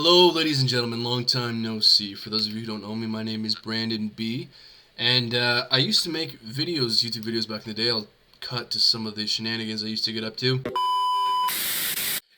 Hello, ladies and gentlemen. Long time no see. For those of you who don't know me, my name is Brandon B. And I used to make videos, YouTube videos back in the day. I'll cut to some of the shenanigans I used to get up to.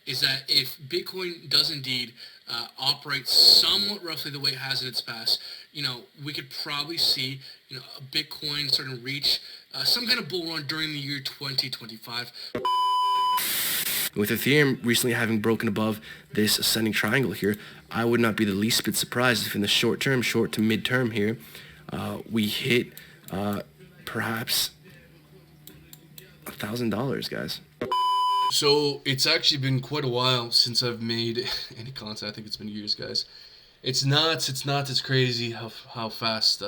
Is that if Bitcoin does indeed operate somewhat roughly the way it has in its past, we could probably see, a Bitcoin starting to reach some kind of bull run during the year 2025. With Ethereum recently having broken above this ascending triangle here, I would not be the least bit surprised if in the short to mid-term here, we hit perhaps $1,000, guys. So it's actually been quite a while since I've made any content. I think it's been years, guys. It's nuts. It's crazy how fast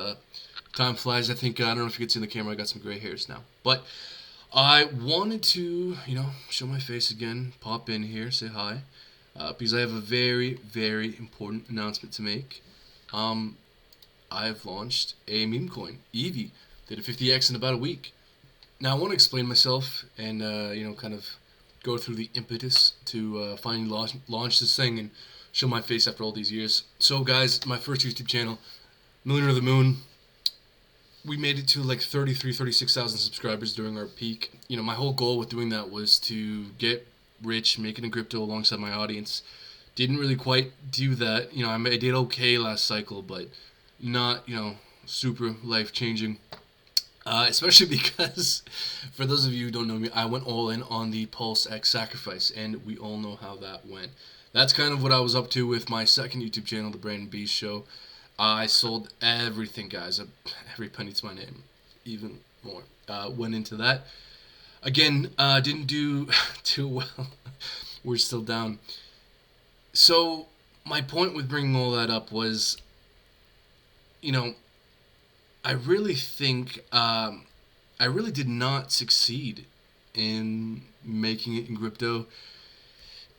time flies. I think I don't know if you can see in the camera. I got some gray hairs now, but I wanted to show my face again, pop in here, say hi, because I have a very important announcement to make. I've launched a meme coin, Eevee. Did a 50x in about a week. Now I want to explain myself and kind of go through the impetus to finally launch this thing and show my face after all these years. So guys, my first YouTube channel, Millionaire of the Moon, we made it to like 36,000 subscribers during our peak. My whole goal with doing that was to get rich, making a crypto alongside my audience. Didn't really quite do that. I did okay last cycle, but not, super life-changing. Especially because, for those of you who don't know me, I went all in on the Pulse X sacrifice, and we all know how that went. That's kind of what I was up to with my second YouTube channel, The Brandon B Show. I sold everything, guys. Every penny to my name, even more. Went into that. Again, didn't do too well. We're still down. So, my point with bringing all that up was, I really think I really did not succeed in making it in crypto.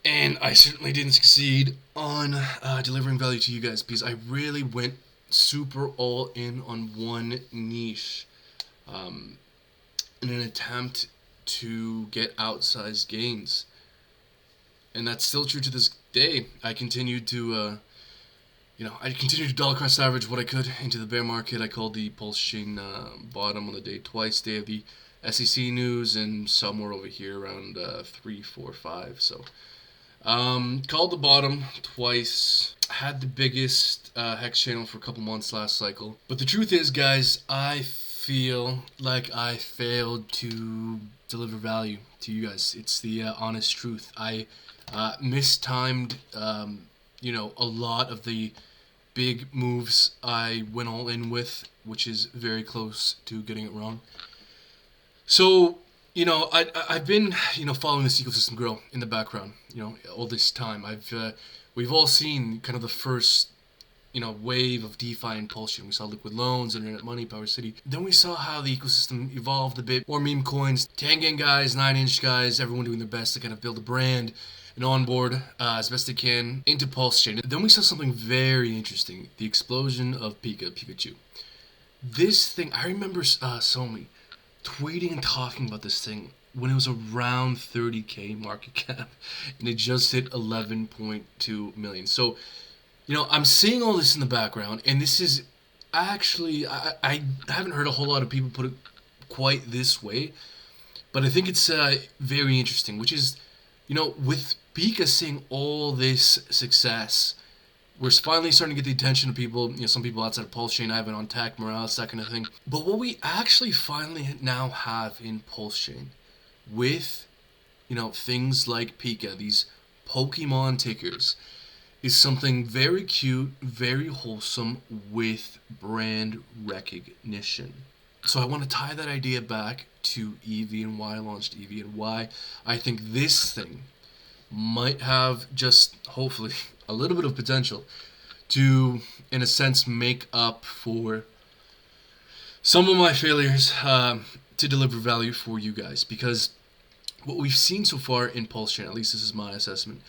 And I certainly didn't succeed on delivering value to you guys because I really went super all in on one niche in an attempt to get outsized gains. And that's still true to this day. I continued to dollar cost average what I could into the bear market. I called the Pulse chain bottom on the day twice. Day of the SEC news and somewhere over here around 3, 4, 5. So called the bottom twice. Had the biggest hex channel for a couple months last cycle. But the truth is, guys, I feel like I failed to deliver value to you guys. It's the honest truth. I mistimed, a lot of the big moves I went all in with, which is very close to getting it wrong. So, I've been, following this ecosystem grow in the background, all this time. We've all seen kind of the first, wave of DeFi and Pulse. We saw liquid loans, internet money, Power City. Then we saw how the ecosystem evolved a bit. More meme coins, 10-gang guys, 9-inch guys, everyone doing their best to kind of build a brand and onboard as best they can into Pulse Chain. Then we saw something very interesting, the explosion of Pikachu. This thing, I remember Somi tweeting and talking about this thing when it was around 30k market cap, and it just hit 11.2 million. So, I'm seeing all this in the background, and this is actually, I haven't heard a whole lot of people put it quite this way, but I think it's very interesting, which is, with Pika seeing all this success, we're finally starting to get the attention of people, some people outside of Pulse Chain, I have it on Tech, Morales, that kind of thing. But what we actually finally now have in Pulse Chain with, things like Pika, these Pokemon tickers, is something very cute, very wholesome with brand recognition. So I want to tie that idea back to Eevee and why I launched Eevee and why I think this thing might have just, hopefully, a little bit of potential to, in a sense, make up for some of my failures to deliver value for you guys. Because what we've seen so far in Pulse Chain, at least this is my assessment,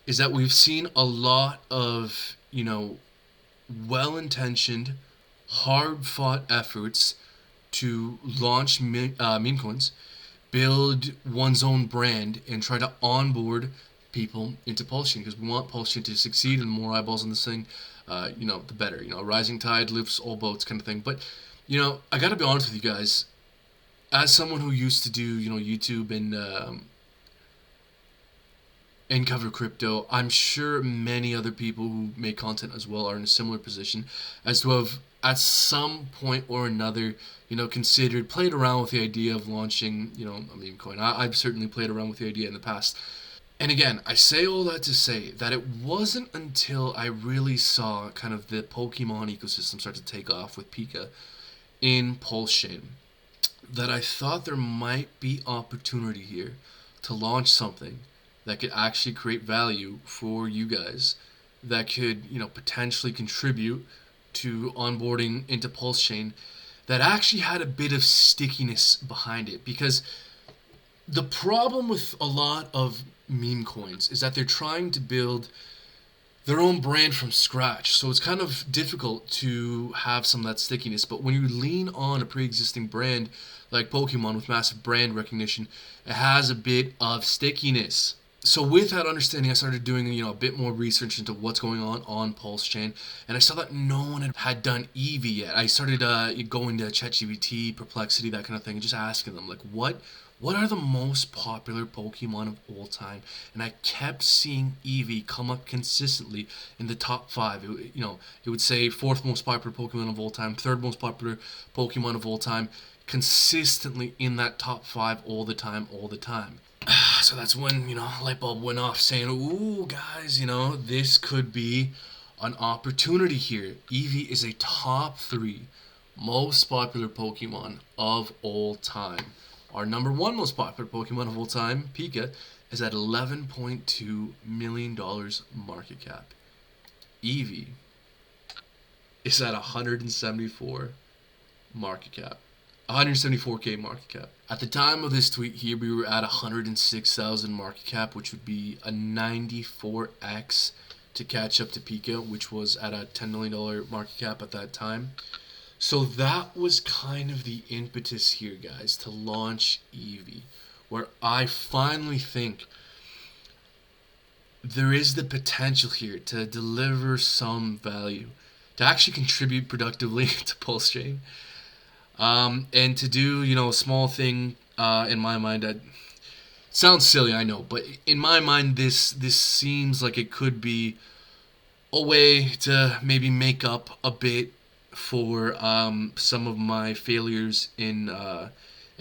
is that we've seen a lot of, well-intentioned, hard-fought efforts to launch meme coins, build one's own brand, and try to onboard people into Pulse Chain because we want Pulse Chain to succeed, and the more eyeballs on this thing, the better. A rising tide lifts all boats kind of thing. But, I got to be honest with you guys. As someone who used to do, YouTube and cover crypto, I'm sure many other people who make content as well are in a similar position as to have, at some point or another, played around with the idea of launching, a meme coin. I've certainly played around with the idea in the past. And again, I say all that to say that it wasn't until I really saw kind of the Pokemon ecosystem start to take off with Pika in Pulse Chain that I thought there might be opportunity here to launch something that could actually create value for you guys, that could, potentially contribute to onboarding into Pulse Chain, that actually had a bit of stickiness behind it. Because the problem with a lot of meme coins is that they're trying to build their own brand from scratch. So it's kind of difficult to have some of that stickiness. But when you lean on a pre-existing brand like Pokemon with massive brand recognition, it has a bit of stickiness. So with that understanding, I started doing a bit more research into what's going on Pulse Chain, and I saw that no one had done Eevee yet. I started going to ChatGPT, Perplexity, that kind of thing, and just asking them like, what are the most popular Pokemon of all time? And I kept seeing Eevee come up consistently in the top 5. It would say 4th most popular Pokemon of all time, 3rd most popular Pokemon of all time, consistently in that top 5 all the time. So that's when, light bulb went off saying, ooh, guys, this could be an opportunity here. Eevee is a top 3 most popular Pokemon of all time. Our number 1 most popular Pokemon of all time, Pika, is at $11.2 million market cap. Eevee is at 174 market cap. 174k market cap. At the time of this tweet here, we were at 106,000 market cap, which would be a 94x to catch up to Pika, which was at a $10 million market cap at that time. So that was kind of the impetus here, guys, to launch Eevee, where I finally think there is the potential here to deliver some value, to actually contribute productively to Pulse Chain. And to do, a small thing, in my mind, that sounds silly, I know, but in my mind, this seems like it could be a way to maybe make up a bit for some of my failures in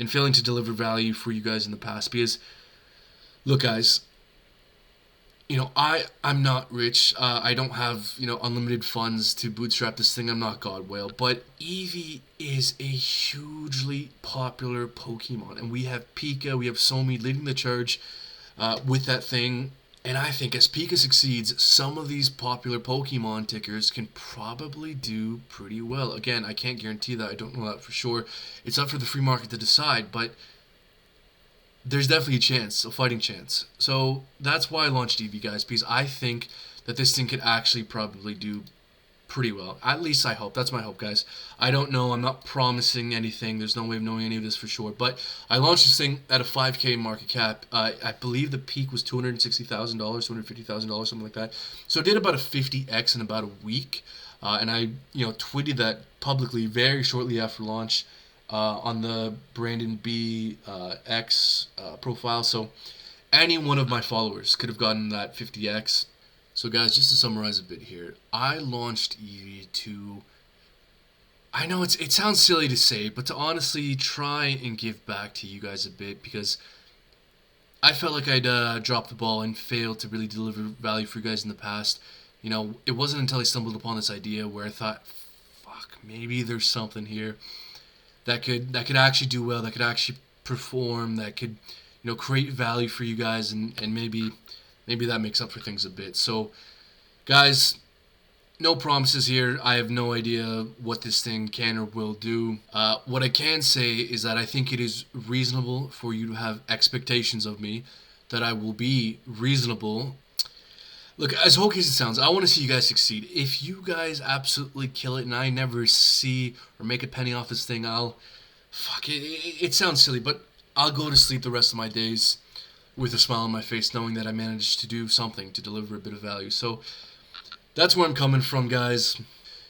failing to deliver value for you guys in the past. Because, look, guys, I'm not rich. I don't have, unlimited funds to bootstrap this thing. I'm not God Whale. But Eevee is a hugely popular Pokemon. And we have Pika, we have Somi leading the charge with that thing. And I think as Pika succeeds, some of these popular Pokemon tickers can probably do pretty well. Again, I can't guarantee that. I don't know that for sure. It's up for the free market to decide. But there's definitely a chance, a fighting chance. So that's why I launched Eevee, guys, because I think that this thing could actually probably do pretty well. At least I hope. That's my hope, guys. I don't know. I'm not promising anything. There's no way of knowing any of this for sure. But I launched this thing at a 5K market cap. I believe the peak was $260,000, $250,000, something like that. So it did about a 50x in about a week. And I, tweeted that publicly very shortly after launch. On the Brandon B X profile. So any one of my followers could have gotten that 50x. So guys, just to summarize a bit here, I launched Eevee to, I know it sounds silly to say, but to honestly try and give back to you guys a bit, because I felt like I'd dropped the ball and failed to really deliver value for you guys in the past. It wasn't until I stumbled upon this idea where I thought, fuck, maybe there's something here that could actually do well, that could actually perform, that could, create value for you guys, and maybe that makes up for things a bit. So, guys, no promises here. I have no idea what this thing can or will do. What I can say is that I think it is reasonable for you to have expectations of me, that I will be reasonable. Look, as hokey as it sounds, I want to see you guys succeed. If you guys absolutely kill it and I never see or make a penny off this thing, I'll... Fuck it. It sounds silly, but I'll go to sleep the rest of my days with a smile on my face, knowing that I managed to do something to deliver a bit of value. So that's where I'm coming from, guys.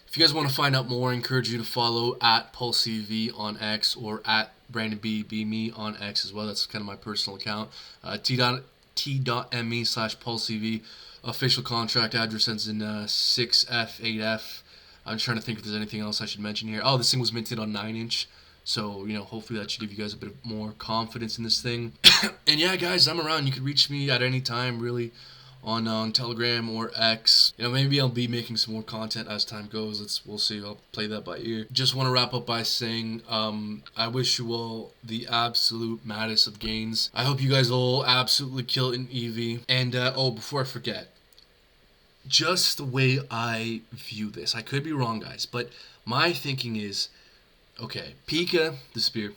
If you guys want to find out more, I encourage you to follow at PulseEV on X or at BrandonB on X as well. That's kind of my personal account. T.me/PulseEV. Official contract address ends in 6F8F. I'm trying to think if there's anything else I should mention here. Oh, this thing was minted on 9-inch. So, hopefully that should give you guys a bit more confidence in this thing. And yeah, guys, I'm around. You can reach me at any time, really, on Telegram or X. Maybe I'll be making some more content as time goes. We'll see. I'll play that by ear. Just want to wrap up by saying I wish you all the absolute maddest of gains. I hope you guys all absolutely kill it in Eevee. And, before I forget, just the way I view this, I could be wrong, guys, but my thinking is, okay, Pika, the spear,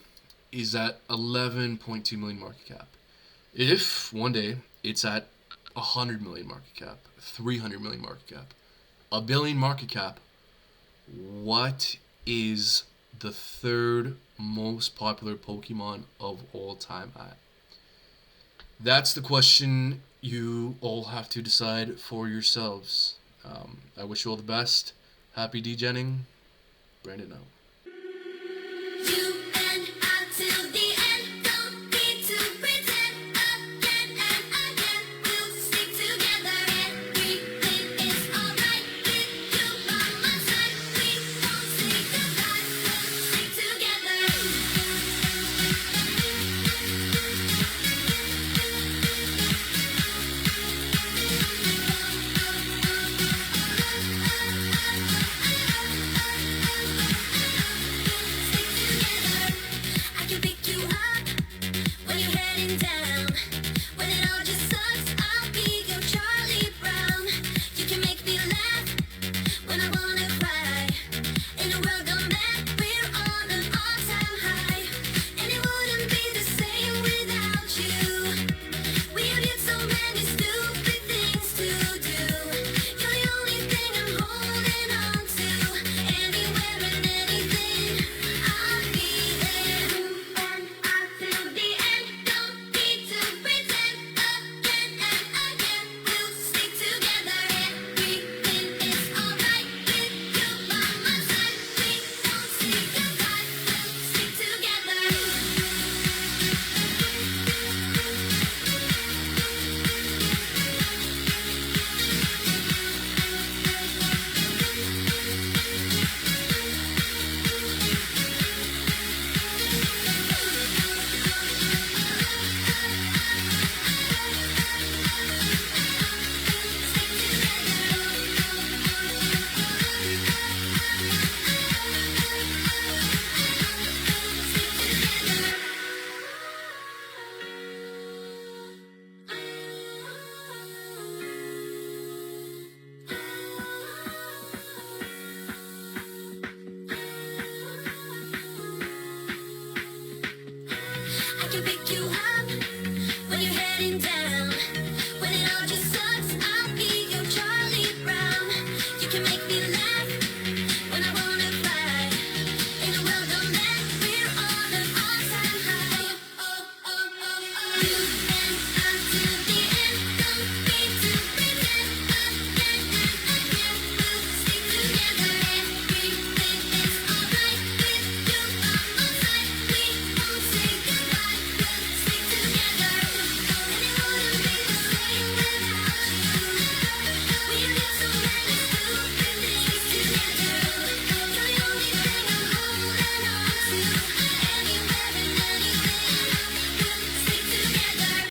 is at 11.2 million market cap. If one day it's at 100 million market cap, 300 million market cap, a billion market cap, what is the third most popular Pokemon of all time at? That's the question you all have to decide for yourselves. I wish you all the best. Happy degenning. Brandon out. You and I till the end, don't need to pretend again and again. We'll stick together, everything is alright. With you by my side, we won't say goodbye. We'll stick together. I can pick you up when you're heading down. When it all just sucks, I'll be your Charlie Brown. You can make me laugh when I wanna cry. In a world gone mad, we're on an all-time high. And it wouldn't be the same without you. We have yet so many stupid things to do. You're the only thing I'm holding on to. Anywhere and anything, I'll be there. You and I till the end, don't need to pretend again and again. We'll stick together, everything is alright. With you by my side, we won't say goodbye. We'll stick together. I can pick you up when you're heading down. When it all just sucks, I'll be your Charlie Brown. You can make me laugh